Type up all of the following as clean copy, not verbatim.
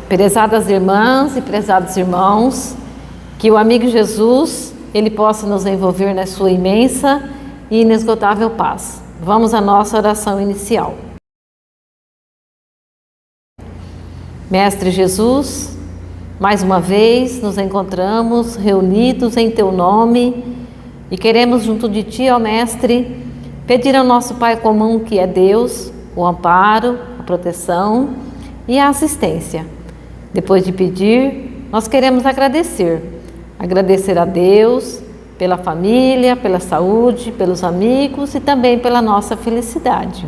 Prezadas irmãs e prezados irmãos, que o amigo Jesus, ele possa nos envolver na sua imensa e inesgotável paz. Vamos à nossa oração inicial. Mestre Jesus, mais uma vez nos encontramos reunidos em Teu nome e queremos junto de Ti, ó Mestre, pedir ao nosso Pai comum que é Deus, o amparo, a proteção e a assistência. Depois de pedir, nós queremos agradecer a Deus pela família, pela saúde, pelos amigos e também pela nossa felicidade.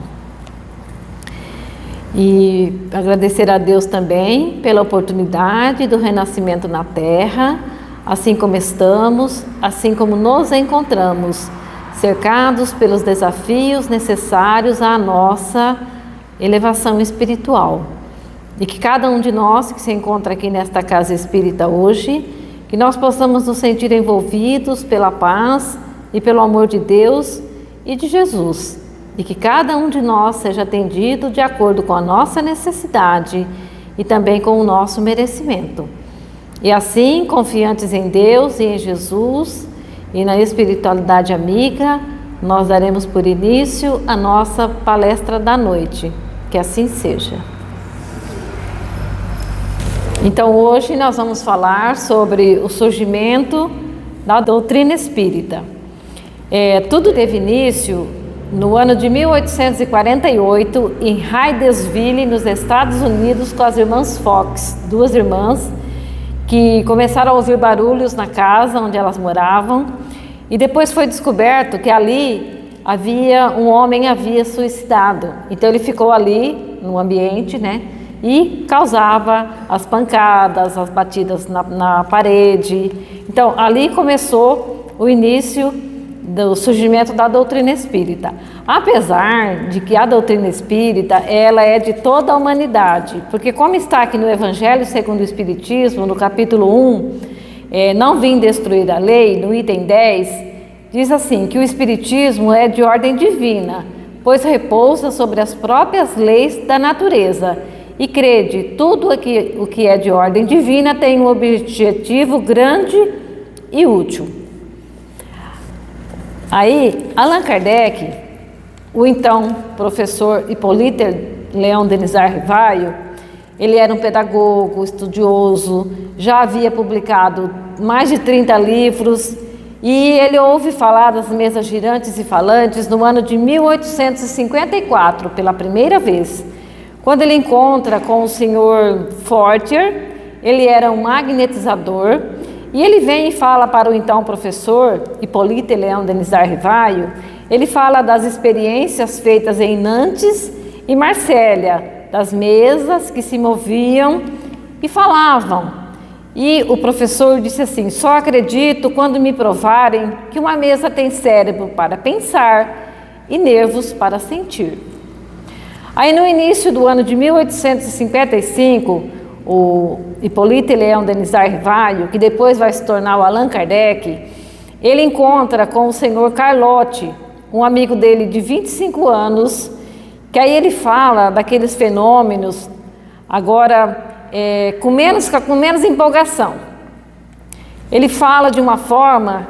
E agradecer a Deus também pela oportunidade do renascimento na Terra, assim como estamos, assim como nos encontramos, cercados pelos desafios necessários à nossa elevação espiritual. E que cada um de nós que se encontra aqui nesta casa espírita hoje, que nós possamos nos sentir envolvidos pela paz e pelo amor de Deus e de Jesus. E que cada um de nós seja atendido de acordo com a nossa necessidade e também com o nosso merecimento. E assim, confiantes em Deus e em Jesus e na espiritualidade amiga, nós daremos por início a nossa palestra da noite. Que assim seja. Então hoje nós vamos falar sobre o surgimento da doutrina espírita. Tudo teve início no ano de 1848 em Hydesville, nos Estados Unidos, com as irmãs Fox, duas irmãs que começaram a ouvir barulhos na casa onde elas moravam e depois foi descoberto que ali um homem havia suicidado. Então ele ficou ali no ambiente, e causava as pancadas, as batidas na parede. Então, ali começou o início do surgimento da doutrina espírita. Apesar de que a doutrina espírita, ela é de toda a humanidade, porque como está aqui no Evangelho segundo o Espiritismo, no capítulo 1, não vim destruir a lei, no item 10, diz assim, que o Espiritismo é de ordem divina, pois repousa sobre as próprias leis da natureza. E crede, tudo o que é de ordem divina tem um objetivo grande e útil. Aí, Allan Kardec, o então professor Hippolyte Léon Denisard Rivaio, ele era um pedagogo, estudioso, já havia publicado mais de 30 livros e ele ouve falar das mesas girantes e falantes no ano de 1854, pela primeira vez. Quando ele encontra com o senhor Fortier, ele era um magnetizador, e ele vem e fala para o então professor Hippolyte Léon Denisard Rivaio, ele fala das experiências feitas em Nantes e Marsella, das mesas que se moviam e falavam. E o professor disse assim, só acredito quando me provarem que uma mesa tem cérebro para pensar e nervos para sentir. Aí no início do ano de 1855, o Hippolyte Léon Denisard Rivaio, que depois vai se tornar o Allan Kardec, ele encontra com o senhor Carlotti, um amigo dele de 25 anos, que aí ele fala daqueles fenômenos, agora com menos empolgação. Ele fala de uma forma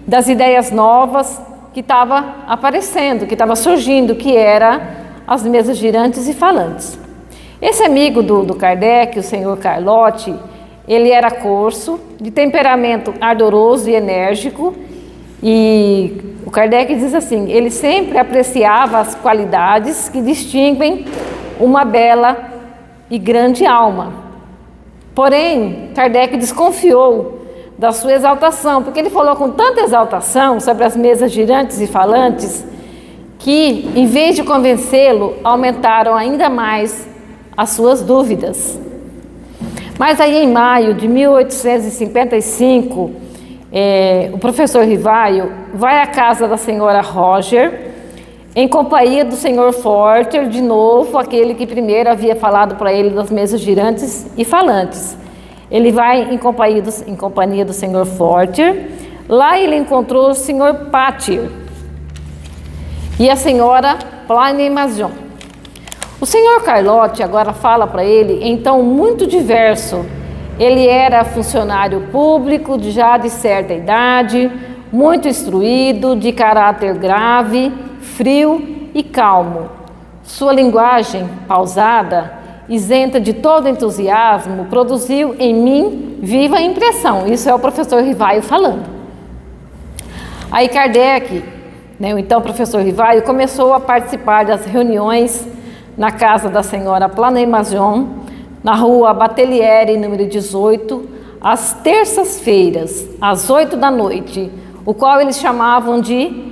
das ideias novas, que estava aparecendo, que estava surgindo, que era as mesas girantes e falantes. Esse amigo do Kardec, o senhor Carlotti, ele era corso, de temperamento ardoroso e enérgico, e o Kardec diz assim, ele sempre apreciava as qualidades que distinguem uma bela e grande alma. Porém, Kardec desconfiou da sua exaltação, porque ele falou com tanta exaltação sobre as mesas girantes e falantes, que, em vez de convencê-lo, aumentaram ainda mais as suas dúvidas. Mas aí, em maio de 1855, o professor Rivaio vai à casa da senhora Roger, em companhia do senhor Fortier, de novo, aquele que primeiro havia falado para ele das mesas girantes e falantes. Ele vai em companhia do Sr. Fortier. Lá ele encontrou o Sr. Patir e a senhora Planemazion. O Sr. Carlotti agora fala para ele, então, muito diverso. Ele era funcionário público, já de certa idade, muito instruído, de caráter grave, frio e calmo. Sua linguagem pausada, isenta de todo entusiasmo, produziu em mim viva impressão. Isso é o professor Rivaio falando. Aí Kardec, o então professor Rivaio, começou a participar das reuniões na casa da senhora Planemazion, na rua Batelieri, número 18, às terças-feiras, às 8 da noite, o qual eles chamavam de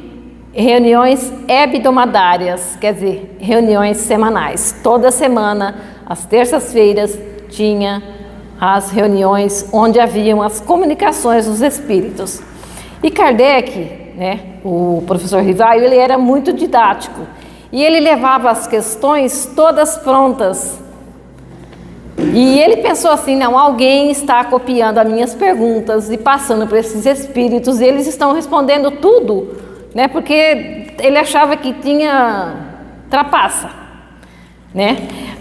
reuniões hebdomadárias, quer dizer, reuniões semanais. Toda semana, às terças-feiras, tinha as reuniões onde haviam as comunicações dos espíritos. E Kardec, o professor Rivaio, ele era muito didático e ele levava as questões todas prontas. E ele pensou assim, não, alguém está copiando as minhas perguntas e passando para esses espíritos, e eles estão respondendo tudo, porque ele achava que tinha trapaça,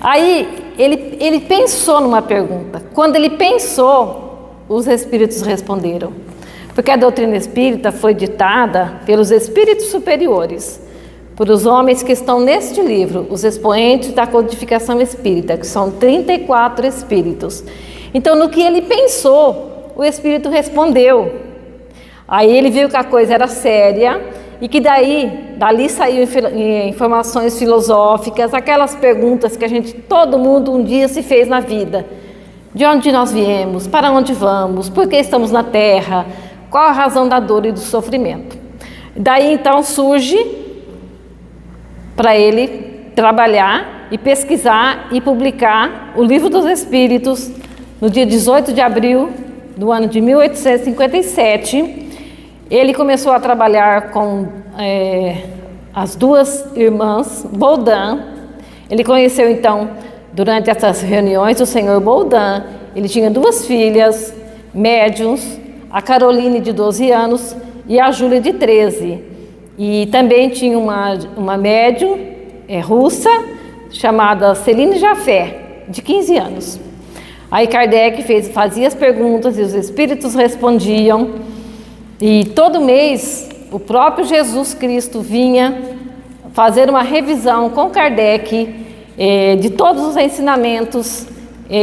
Aí ele pensou numa pergunta. Quando ele pensou, os espíritos responderam. Porque a doutrina espírita foi ditada pelos espíritos superiores, por os homens que estão neste livro, os expoentes da codificação espírita, que são 34 espíritos. Então, no que ele pensou, o espírito respondeu. Aí ele viu que a coisa era séria e que dali saíram informações filosóficas, aquelas perguntas que todo mundo um dia se fez na vida. De onde nós viemos? Para onde vamos? Por que estamos na Terra? Qual a razão da dor e do sofrimento? Daí então surge para ele trabalhar e pesquisar e publicar o Livro dos Espíritos no dia 18 de abril do ano de 1857. Ele começou a trabalhar com as duas irmãs Baudin. Ele conheceu então, durante essas reuniões, o senhor Baudin. Ele tinha duas filhas, médiuns, a Caroline de 12 anos e a Júlia de 13. E também tinha uma médium russa chamada Céline Jaffé, de 15 anos. Aí Kardec fazia as perguntas e os espíritos respondiam. E todo mês o próprio Jesus Cristo vinha fazer uma revisão com Kardec de todos os ensinamentos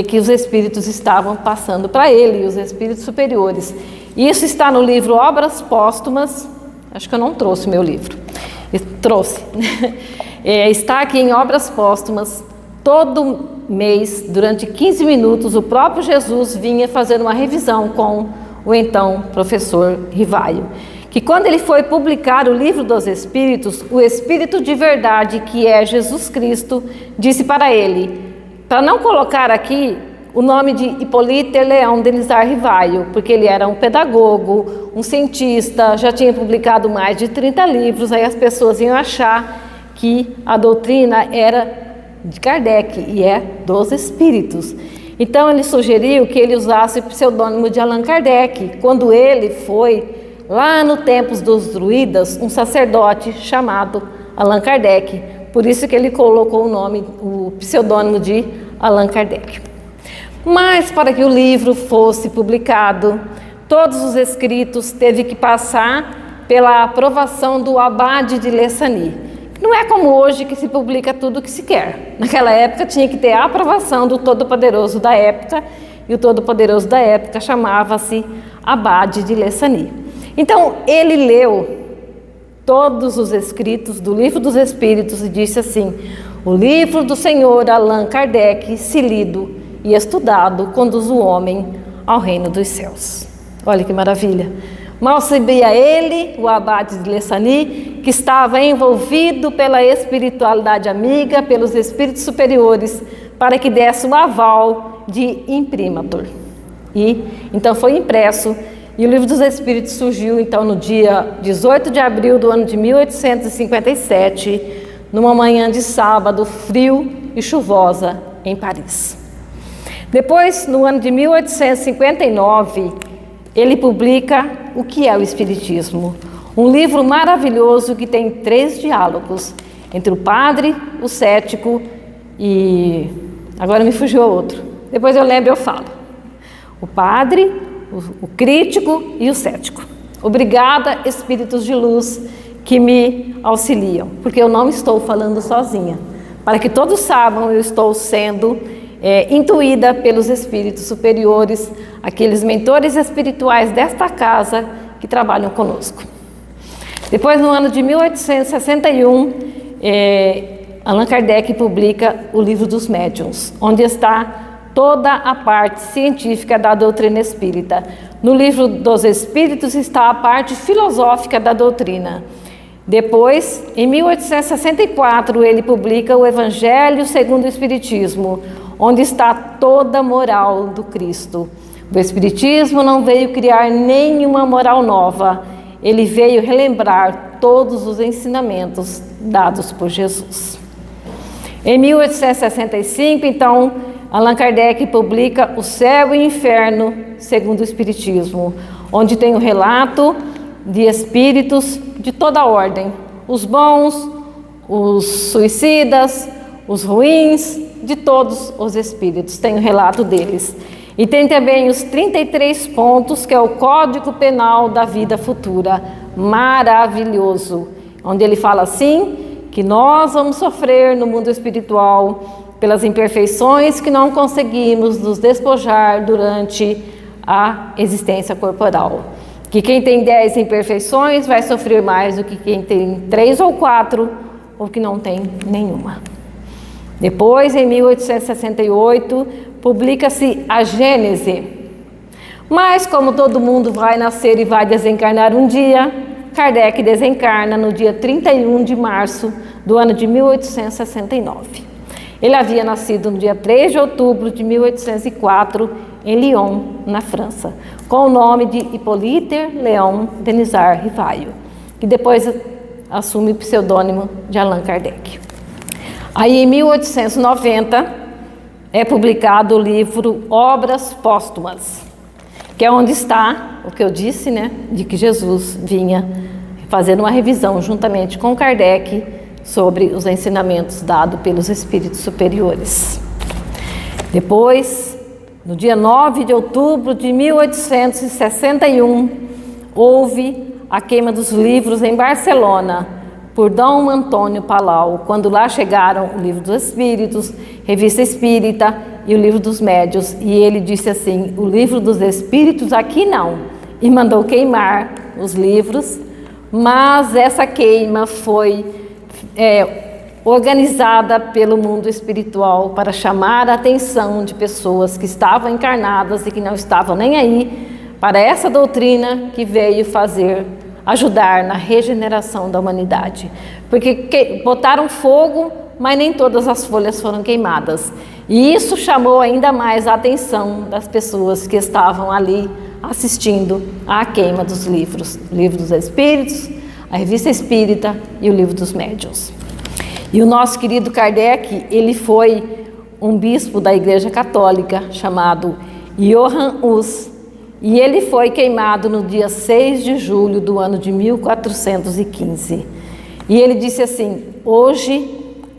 que os espíritos estavam passando para ele, os espíritos superiores. Isso está no livro Obras Póstumas. Acho que eu não trouxe meu livro. Trouxe. Está aqui em Obras Póstumas. Todo mês, durante 15 minutos, o próprio Jesus vinha fazer uma revisão com o então professor Rivaio. Que quando ele foi publicar o Livro dos Espíritos, o Espírito de verdade, que é Jesus Cristo, disse para ele, para não colocar aqui o nome de Hippolyte Léon Denisard Rivaio, porque ele era um pedagogo, um cientista, já tinha publicado mais de 30 livros, aí as pessoas iam achar que a doutrina era de Kardec e é dos espíritos. Então ele sugeriu que ele usasse o pseudônimo de Allan Kardec, quando ele foi, lá no tempos dos druidas, um sacerdote chamado Allan Kardec. Por isso que ele colocou o pseudônimo de Allan Kardec. Mas para que o livro fosse publicado, todos os escritos teve que passar pela aprovação do abade de Lessani. Não é como hoje que se publica tudo o que se quer. Naquela época tinha que ter a aprovação do Todo-Poderoso da época, e o Todo-Poderoso da época chamava-se abade de Lessani. Então ele leu todos os escritos do Livro dos Espíritos e disse assim: o livro do senhor Allan Kardec, se lido e estudado, conduz o homem ao reino dos céus. Olha que maravilha! Mal sabia ele, o abade de Lessani, que estava envolvido pela espiritualidade amiga, pelos espíritos superiores, para que desse o aval de imprimatur. E então foi impresso, e o Livro dos Espíritos surgiu então no dia 18 de abril do ano de 1857, numa manhã de sábado, frio e chuvosa, em Paris. Depois, no ano de 1859, ele publica O que é o Espiritismo? Um livro maravilhoso que tem 3 diálogos entre o padre, o cético e... agora me fugiu o outro. Depois eu lembro e eu falo. O padre, o crítico e o cético. Obrigada, espíritos de luz que me auxiliam, porque eu não estou falando sozinha. Para que todos saibam, eu estou sendo intuída pelos espíritos superiores, aqueles mentores espirituais desta casa que trabalham conosco. Depois, no ano de 1861, Allan Kardec publica o Livro dos Médiuns, onde está toda a parte científica da doutrina espírita. No Livro dos Espíritos está a parte filosófica da doutrina. Depois, em 1864, ele publica o Evangelho segundo o Espiritismo, onde está toda a moral do Cristo. O Espiritismo não veio criar nenhuma moral nova, ele veio relembrar todos os ensinamentos dados por Jesus. Em 1865, então, Allan Kardec publica O Céu e o Inferno segundo o Espiritismo, onde tem o relato de espíritos de toda a ordem, os bons, os suicidas, os ruins, de todos os espíritos, tem o relato deles. E tem também os 33 pontos, que é o Código Penal da Vida Futura, maravilhoso, onde ele fala assim, que nós vamos sofrer no mundo espiritual pelas imperfeições que não conseguimos nos despojar durante a existência corporal. Que quem tem 10 imperfeições vai sofrer mais do que quem tem 3 ou 4, ou que não tem nenhuma. Depois, em 1868, publica-se a Gênese. Mas, como todo mundo vai nascer e vai desencarnar um dia, Kardec desencarna no dia 31 de março do ano de 1869. Ele havia nascido no dia 3 de outubro de 1804, em Lyon, na França, com o nome de Hippolyte Léon Denisard Rivaio, que depois assume o pseudônimo de Allan Kardec. Aí, em 1890, é publicado o livro Obras Póstumas, que é onde está o que eu disse, né, de que Jesus vinha fazendo uma revisão juntamente com Kardec sobre os ensinamentos dados pelos espíritos superiores. Depois, no dia 9 de outubro de 1861, houve a queima dos livros em Barcelona, por Dom Antônio Palau, quando lá chegaram o Livro dos Espíritos, Revista Espírita e o Livro dos Médiuns, e ele disse assim, o Livro dos Espíritos aqui não, e mandou queimar os livros, mas essa queima foi organizada pelo mundo espiritual para chamar a atenção de pessoas que estavam encarnadas e que não estavam nem aí para essa doutrina que veio ajudar na regeneração da humanidade. Porque botaram fogo, mas nem todas as folhas foram queimadas. E isso chamou ainda mais a atenção das pessoas que estavam ali assistindo à queima dos livros. O Livro dos Espíritos, a Revista Espírita e o Livro dos Médiuns. E o nosso querido Kardec, ele foi um bispo da Igreja Católica chamado Johann Hus, e ele foi queimado no dia 6 de julho do ano de 1415. E ele disse assim, hoje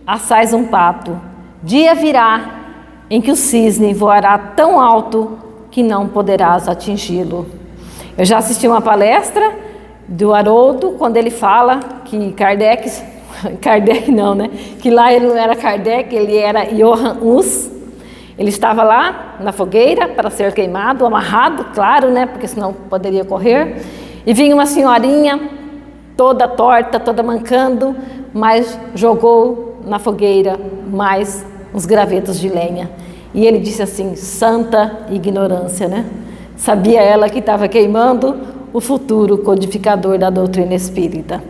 assais um pato, dia virá em que o cisne voará tão alto que não poderás atingi-lo. Eu já assisti uma palestra do Haroldo, quando ele fala que Kardec não, né? Que lá ele não era Kardec, ele era Johann Hus. Ele estava lá na fogueira para ser queimado, amarrado, claro, né? Porque senão poderia correr. E vinha uma senhorinha, toda torta, toda mancando, mas jogou na fogueira mais uns gravetos de lenha. E ele disse assim, santa ignorância, né? Sabia ela que estava queimando o futuro codificador da doutrina espírita.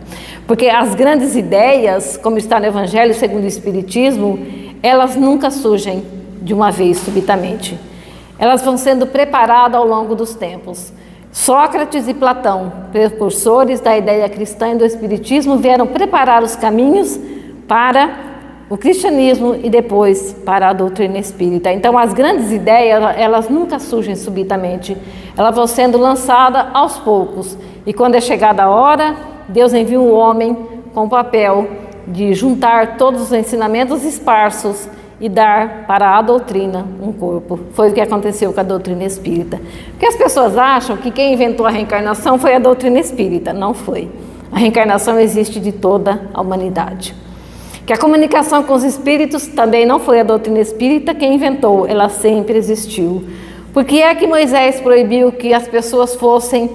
Porque as grandes ideias, como está no Evangelho segundo o Espiritismo, elas nunca surgem de uma vez subitamente. Elas vão sendo preparadas ao longo dos tempos. Sócrates e Platão, precursores da ideia cristã e do Espiritismo, vieram preparar os caminhos para o cristianismo e depois para a doutrina espírita. Então, as grandes ideias, elas nunca surgem subitamente, elas vão sendo lançadas aos poucos. E quando é chegada a hora, Deus envia um homem com o papel de juntar todos os ensinamentos esparsos e dar para a doutrina um corpo. Foi o que aconteceu com a doutrina espírita. Porque as pessoas acham que quem inventou a reencarnação foi a doutrina espírita. Não foi. A reencarnação existe de toda a humanidade. Que a comunicação com os espíritos também não foi a doutrina espírita quem inventou, ela sempre existiu. Por que é que Moisés proibiu que as pessoas fossem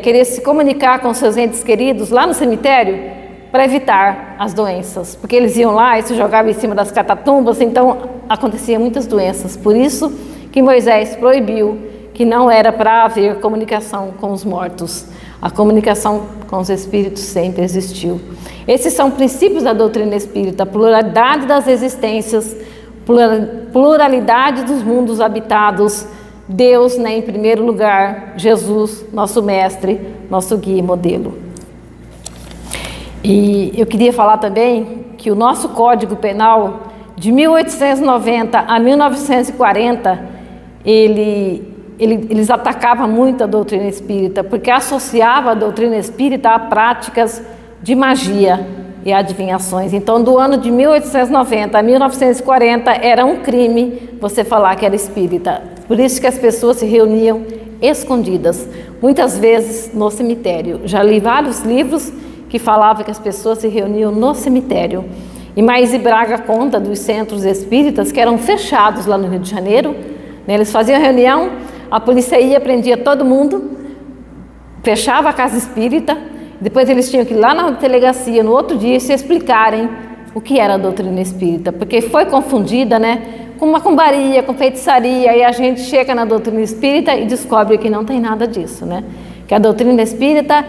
querer se comunicar com seus entes queridos lá no cemitério? Para evitar as doenças, porque eles iam lá e se jogavam em cima das catatumbas, então aconteciam muitas doenças. Por isso que Moisés proibiu que não era para haver comunicação com os mortos. A comunicação com os espíritos sempre existiu. Esses são princípios da doutrina espírita: pluralidade das existências, pluralidade dos mundos habitados, Deus, né, em primeiro lugar, Jesus, nosso mestre, nosso guia e modelo. E eu queria falar também que o nosso Código Penal, de 1890 a 1940, eles atacavam muito a doutrina espírita, porque associava a doutrina espírita a práticas de magia e adivinhações. Então, do ano de 1890 a 1940, era um crime você falar que era espírita. Por isso que as pessoas se reuniam escondidas, muitas vezes no cemitério. Já li vários livros que falava que as pessoas se reuniam no cemitério. E Maíse Braga conta dos centros espíritas que eram fechados lá no Rio de Janeiro, né? Eles faziam reunião, a polícia ia, prendia todo mundo, fechava a casa espírita, depois eles tinham que ir lá na delegacia no outro dia se explicarem o que era a doutrina espírita, porque foi confundida, né, com macumbaria, com feitiçaria, e a gente chega na doutrina espírita e descobre que não tem nada disso, né? Que a doutrina espírita,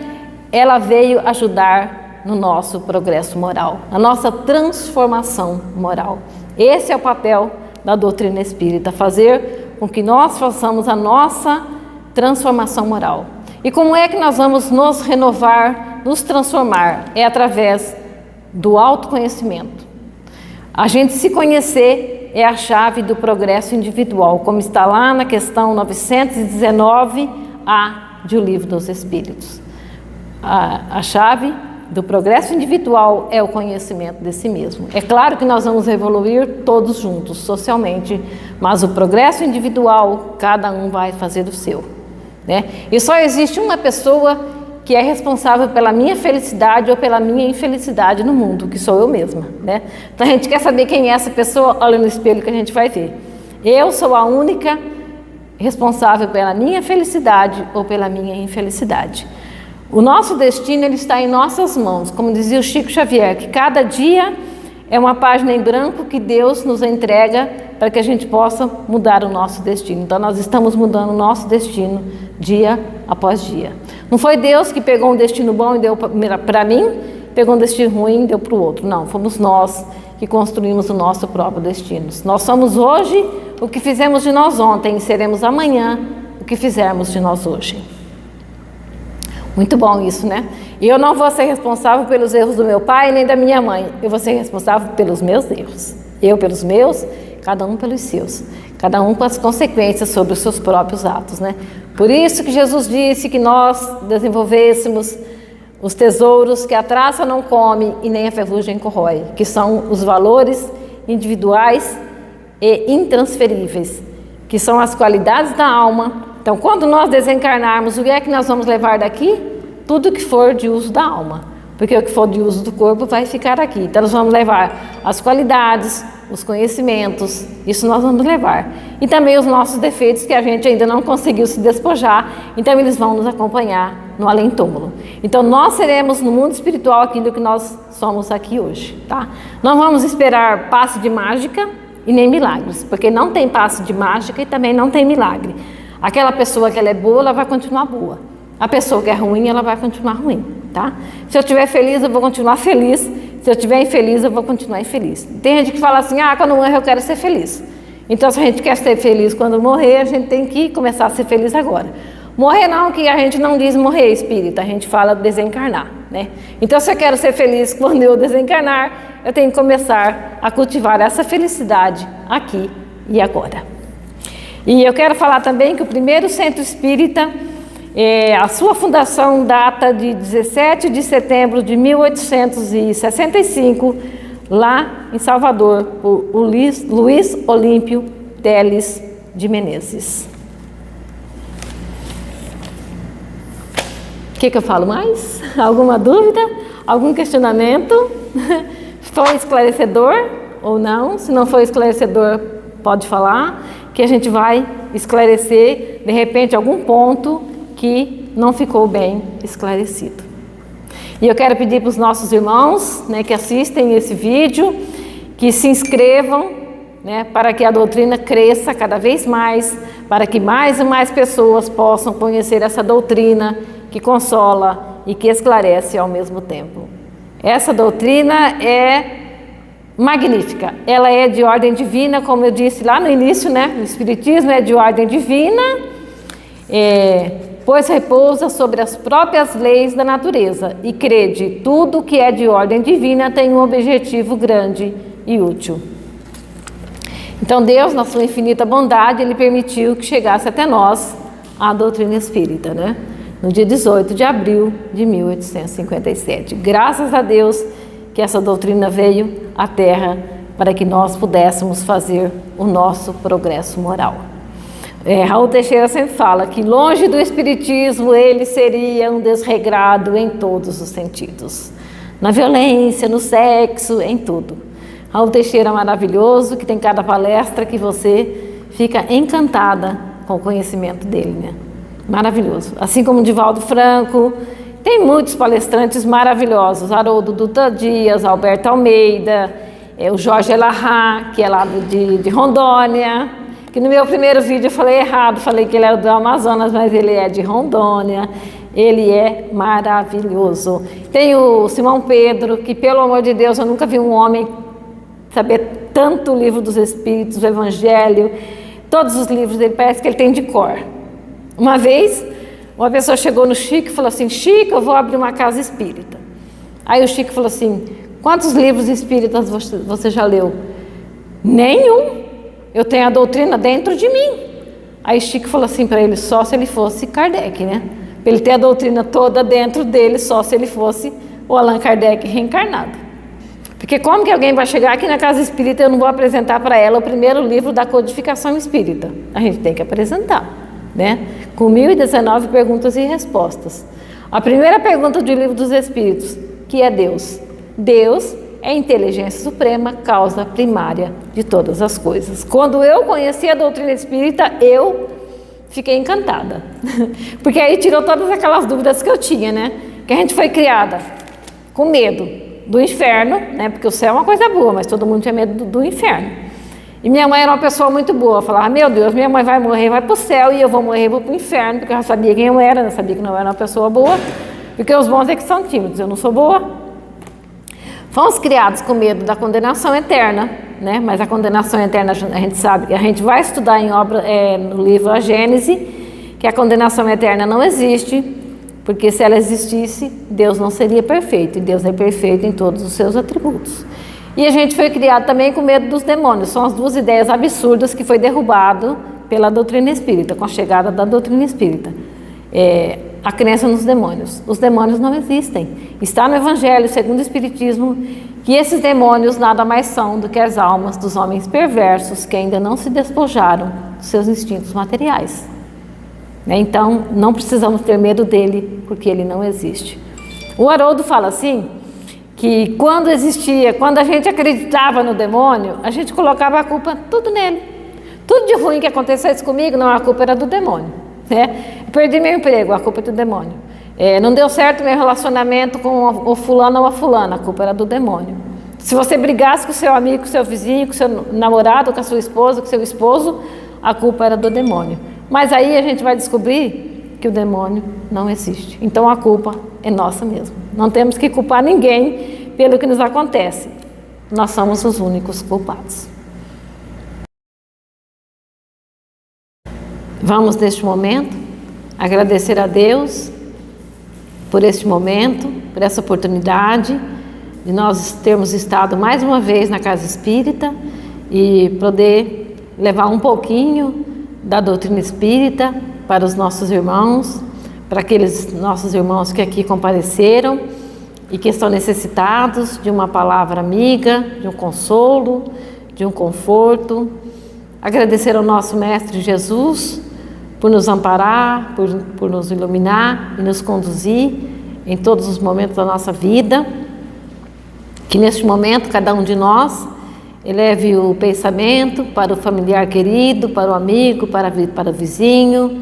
ela veio ajudar no nosso progresso moral, na nossa transformação moral. Esse é o papel da doutrina espírita, fazer com que nós façamos a nossa transformação moral. E como é que nós vamos nos renovar, nos transformar? É através do autoconhecimento. A gente se conhecer é a chave do progresso individual, como está lá na questão 919A de O Livro dos Espíritos. A chave do progresso individual é o conhecimento de si mesmo. É claro que nós vamos evoluir todos juntos, socialmente, mas o progresso individual, cada um vai fazer o seu, né? E só existe uma pessoa que é responsável pela minha felicidade ou pela minha infelicidade no mundo, que sou eu mesma, né? Então a gente quer saber quem é essa pessoa, olha no espelho que a gente vai ver. Eu sou a única responsável pela minha felicidade ou pela minha infelicidade. O nosso destino, ele está em nossas mãos, como dizia o Chico Xavier, que cada dia é uma página em branco que Deus nos entrega para que a gente possa mudar o nosso destino. Então nós estamos mudando o nosso destino dia após dia. Não foi Deus que pegou um destino bom e deu para mim, pegou um destino ruim e deu para o outro. Não, fomos nós que construímos o nosso próprio destino. Nós somos hoje o que fizemos de nós ontem e seremos amanhã o que fizermos de nós hoje. Muito bom isso, né? E eu não vou ser responsável pelos erros do meu pai nem da minha mãe. Eu vou ser responsável pelos meus erros. Eu pelos meus, cada um pelos seus. Cada um com as consequências sobre os seus próprios atos, né? Por isso que Jesus disse que nós desenvolvêssemos os tesouros que a traça não come e nem a ferrugem corrói, que são os valores individuais e intransferíveis, que são as qualidades da alma. Então, quando nós desencarnarmos, o que é que nós vamos levar daqui? Tudo que for de uso da alma, porque o que for de uso do corpo vai ficar aqui. Então, nós vamos levar as qualidades, os conhecimentos, isso nós vamos levar. E também os nossos defeitos que a gente ainda não conseguiu se despojar, então eles vão nos acompanhar no além-túmulo. Então, nós seremos no mundo espiritual aquilo que nós somos aqui hoje, tá? Não vamos esperar passe de mágica e nem milagres, porque não tem passe de mágica e também não tem milagre. Aquela pessoa que ela é boa, ela vai continuar boa. A pessoa que é ruim, ela vai continuar ruim, tá? Se eu estiver feliz, eu vou continuar feliz. Se eu estiver infeliz, eu vou continuar infeliz. Tem gente que fala assim, quando eu morrer eu quero ser feliz. Então, se a gente quer ser feliz quando morrer, a gente tem que começar a ser feliz agora. Morrer não, que a gente não diz morrer espírita, a gente fala desencarnar, né? Então, se eu quero ser feliz quando eu desencarnar, eu tenho que começar a cultivar essa felicidade aqui e agora. E eu quero falar também que o primeiro centro espírita, a sua fundação data de 17 de setembro de 1865, lá em Salvador, por Luiz Olímpio Teles de Menezes. O que eu falo mais? Alguma dúvida? Algum questionamento? Foi esclarecedor ou não? Se não foi esclarecedor, pode falar, que a gente vai esclarecer, de repente, algum ponto que não ficou bem esclarecido. E eu quero pedir para os nossos irmãos, né, que assistem esse vídeo, que se inscrevam, né, para que a doutrina cresça cada vez mais, para que mais e mais pessoas possam conhecer essa doutrina que consola e que esclarece ao mesmo tempo. Essa doutrina é magnífica, ela é de ordem divina, como eu disse lá no início, né? O Espiritismo é de ordem divina, pois repousa sobre as próprias leis da natureza e crede, tudo que é de ordem divina tem um objetivo grande e útil. Então Deus, na sua infinita bondade, Ele permitiu que chegasse até nós a doutrina espírita, né? No dia 18 de abril de 1857. Graças a Deus que essa doutrina veio à Terra para que nós pudéssemos fazer o nosso progresso moral. Raul Teixeira sempre fala que longe do Espiritismo ele seria um desregrado em todos os sentidos. Na violência, no sexo, em tudo. Raul Teixeira é maravilhoso, que tem cada palestra que você fica encantada com o conhecimento dele, né? Maravilhoso. Assim como Divaldo Franco, tem muitos palestrantes maravilhosos, Haroldo Dutra Dias, Alberto Almeida, o Jorge Elahá, que é lá de Rondônia, que no meu primeiro vídeo eu falei errado, falei que ele é do Amazonas, mas ele é de Rondônia, ele é maravilhoso. Tem o Simão Pedro, que pelo amor de Deus, eu nunca vi um homem saber tanto o livro dos Espíritos, o Evangelho, todos os livros dele, parece que ele tem de cor. Uma vez, uma pessoa chegou no Chico e falou assim, Chico, eu vou abrir uma casa espírita. Aí o Chico falou assim, quantos livros espíritas você já leu? Nenhum, eu tenho a doutrina dentro de mim. Aí Chico falou assim para ele, só se ele fosse Kardec, né? Para ele ter a doutrina toda dentro dele, só se ele fosse o Allan Kardec reencarnado. Porque como que alguém vai chegar aqui na casa espírita e eu não vou apresentar para ela o primeiro livro da codificação espírita? A gente tem que apresentar, né? Com 1019 perguntas e respostas. A primeira pergunta do Livro dos Espíritos, que é Deus. Deus é a inteligência suprema, causa primária de todas as coisas. Quando eu conheci a doutrina espírita, eu fiquei encantada. Porque aí tirou todas aquelas dúvidas que eu tinha, né? Que a gente foi criada com medo do inferno, né? Porque o céu é uma coisa boa, mas todo mundo tinha medo do inferno. E minha mãe era uma pessoa muito boa, falava, meu Deus, minha mãe vai morrer, vai para o céu, e eu vou morrer, vou para o inferno, porque eu já sabia quem eu era, eu sabia que não era uma pessoa boa, porque os bons é que são tímidos, eu não sou boa. Fomos criados com medo da condenação eterna, né? Mas a condenação eterna, a gente sabe que a gente vai estudar no livro A Gênese, que a condenação eterna não existe, porque se ela existisse, Deus não seria perfeito, e Deus é perfeito em todos os seus atributos. E a gente foi criado também com medo dos demônios. São as duas ideias absurdas que foi derrubado pela doutrina espírita, com a chegada da doutrina espírita. A crença nos demônios. Os demônios não existem. Está no Evangelho, segundo o Espiritismo, que esses demônios nada mais são do que as almas dos homens perversos que ainda não se despojaram dos seus instintos materiais. Então, não precisamos ter medo dele, porque ele não existe. O Haroldo fala assim, que quando a gente acreditava no demônio, a gente colocava a culpa tudo nele. Tudo de ruim que acontecesse comigo, não, a culpa era do demônio. Né? Perdi meu emprego, a culpa é do demônio. Não deu certo meu relacionamento com o fulano ou a fulana, a culpa era do demônio. Se você brigasse com o seu amigo, com o seu vizinho, com o seu namorado, com a sua esposa, com o seu esposo, a culpa era do demônio. Mas aí a gente vai descobrir que o demônio não existe. Então a culpa é nossa mesmo. Não temos que culpar ninguém pelo que nos acontece. Nós somos os únicos culpados. Vamos, neste momento, agradecer a Deus por este momento, por essa oportunidade de nós termos estado mais uma vez na Casa Espírita e poder levar um pouquinho da doutrina espírita para os nossos irmãos, para aqueles nossos irmãos que aqui compareceram e que estão necessitados de uma palavra amiga, de um consolo, de um conforto. Agradecer ao nosso Mestre Jesus por nos amparar, por nos iluminar e nos conduzir em todos os momentos da nossa vida. Que neste momento cada um de nós eleve o pensamento para o familiar querido, para o amigo, para o vizinho,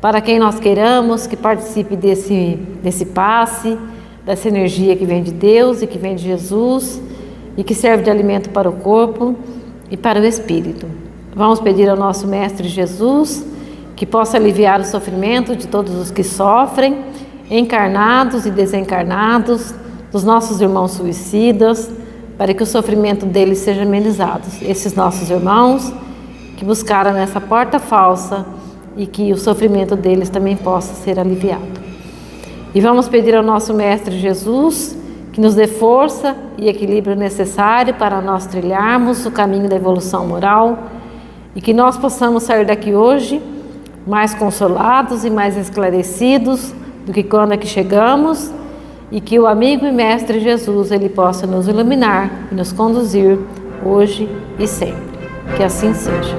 para quem nós queiramos que participe desse passe, dessa energia que vem de Deus e que vem de Jesus e que serve de alimento para o corpo e para o espírito. Vamos pedir ao nosso Mestre Jesus que possa aliviar o sofrimento de todos os que sofrem, encarnados e desencarnados, dos nossos irmãos suicidas, para que o sofrimento deles seja amenizado. Esses nossos irmãos que buscaram nessa porta falsa e que o sofrimento deles também possa ser aliviado. E vamos pedir ao nosso Mestre Jesus que nos dê força e equilíbrio necessário para nós trilharmos o caminho da evolução moral e que nós possamos sair daqui hoje mais consolados e mais esclarecidos do que quando aqui chegamos, e que o amigo e Mestre Jesus ele possa nos iluminar e nos conduzir hoje e sempre. Que assim seja.